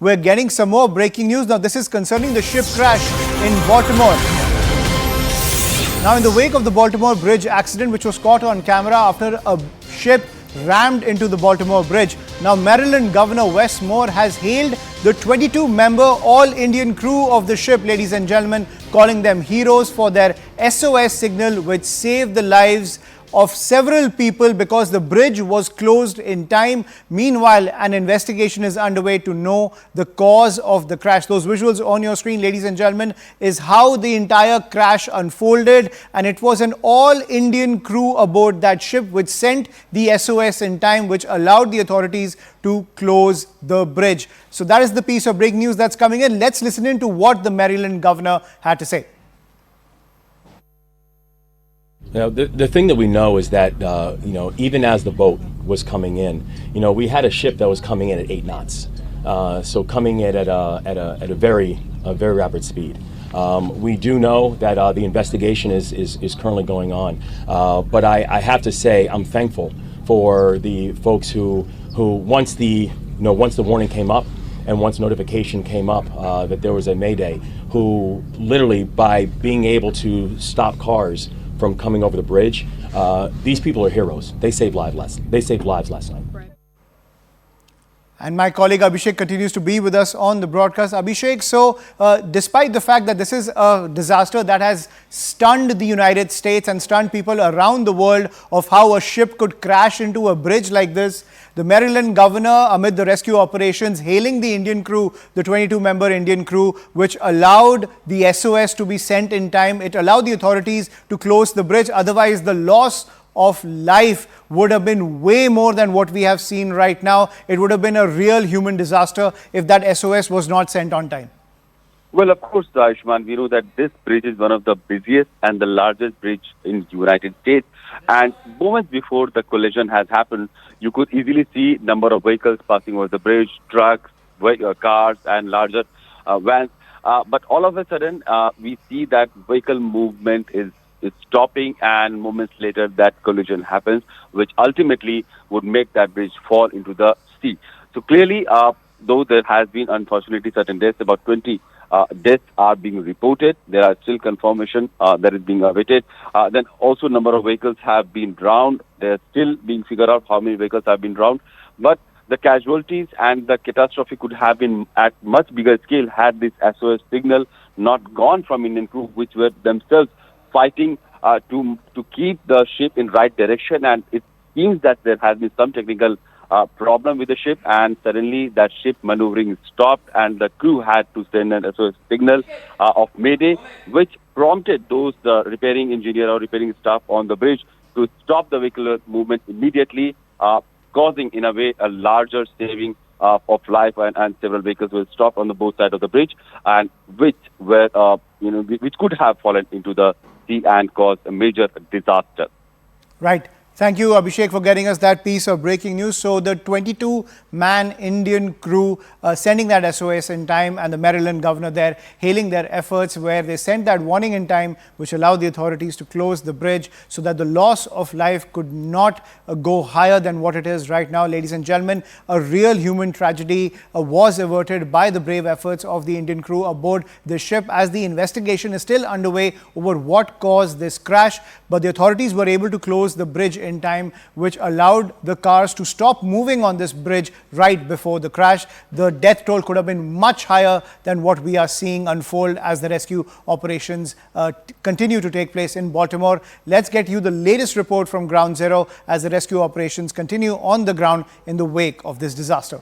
We're getting some more breaking news. Now, this is concerning the ship crash in Baltimore. Now, in the wake of the Baltimore Bridge accident, which was caught on camera after a ship rammed into the Baltimore Bridge. Now, Maryland Governor Wes Moore has hailed the 22-member all-Indian crew of the ship, ladies and gentlemen, calling them heroes for their SOS signal, which saved the lives of several people because the bridge was closed in time. Meanwhile, an investigation is underway to know the cause of the crash. Those visuals on your screen, ladies and gentlemen, is how the entire crash unfolded, and it was an all-Indian crew aboard that ship which sent the SOS in time, which allowed the authorities to close the bridge. So that is the piece of breaking news that's coming in. Let's listen in to what the Maryland governor had to say. You know, the thing that we know is that, even as the boat was coming in, we had a ship that was coming in at 8 knots. So coming in at a very rapid speed. We do know that the investigation is currently going on. But I have to say, I'm thankful for the folks who once the warning came up and once notification came up that there was a mayday, who literally, by being able to stop cars from coming over the bridge, these people are heroes. They saved lives last night. And my colleague Abhishek continues to be with us on the broadcast. Abhishek, so despite the fact that this is a disaster that has stunned the United States and stunned people around the world of how a ship could crash into a bridge like this, the Maryland governor, amid the rescue operations, hailing the Indian crew, the 22-member Indian crew, which allowed the SOS to be sent in time. It allowed the authorities to close the bridge. Otherwise, the loss of life would have been way more than what we have seen right now. It would have been a real human disaster if that SOS was not sent on time. Well, of course, Ayushman, we know that this bridge is one of the busiest and the largest bridge in the United States. And moments before the collision has happened, you could easily see number of vehicles passing over the bridge, trucks, cars, and larger vans. But all of a sudden, we see that vehicle movement is stopping, and moments later that collision happens, which ultimately would make that bridge fall into the sea. So clearly, though there has been unfortunately certain deaths, about 20 deaths are being reported. There are still confirmation that is being awaited. Then also number of vehicles have been drowned. They're still being figured out how many vehicles have been drowned. But the casualties and the catastrophe could have been at much bigger scale had this SOS signal not gone from Indian crew, which were themselves fighting to keep the ship in right direction. And it seems that there has been some technical problem with the ship, and suddenly that ship maneuvering stopped, and the crew had to send an SOS signal of mayday, which prompted those repairing engineer or repairing staff on the bridge to stop the vehicular movement immediately, causing in a way a larger saving of life, and several vehicles will stop on the both sides of the bridge, and which could have fallen into the sea and caused a major disaster. Right. Thank you, Abhishek, for getting us that piece of breaking news. So the 22-man Indian crew sending that SOS in time, and the Maryland governor there hailing their efforts where they sent that warning in time, which allowed the authorities to close the bridge so that the loss of life could not go higher than what it is right now. Ladies and gentlemen, a real human tragedy was averted by the brave efforts of the Indian crew aboard the ship, as the investigation is still underway over what caused this crash. But the authorities were able to close the bridge in time, which allowed the cars to stop moving on this bridge right before the crash. The death toll could have been much higher than what we are seeing unfold as the rescue operations continue to take place in Baltimore. Let's get you the latest report from Ground Zero as the rescue operations continue on the ground in the wake of this disaster.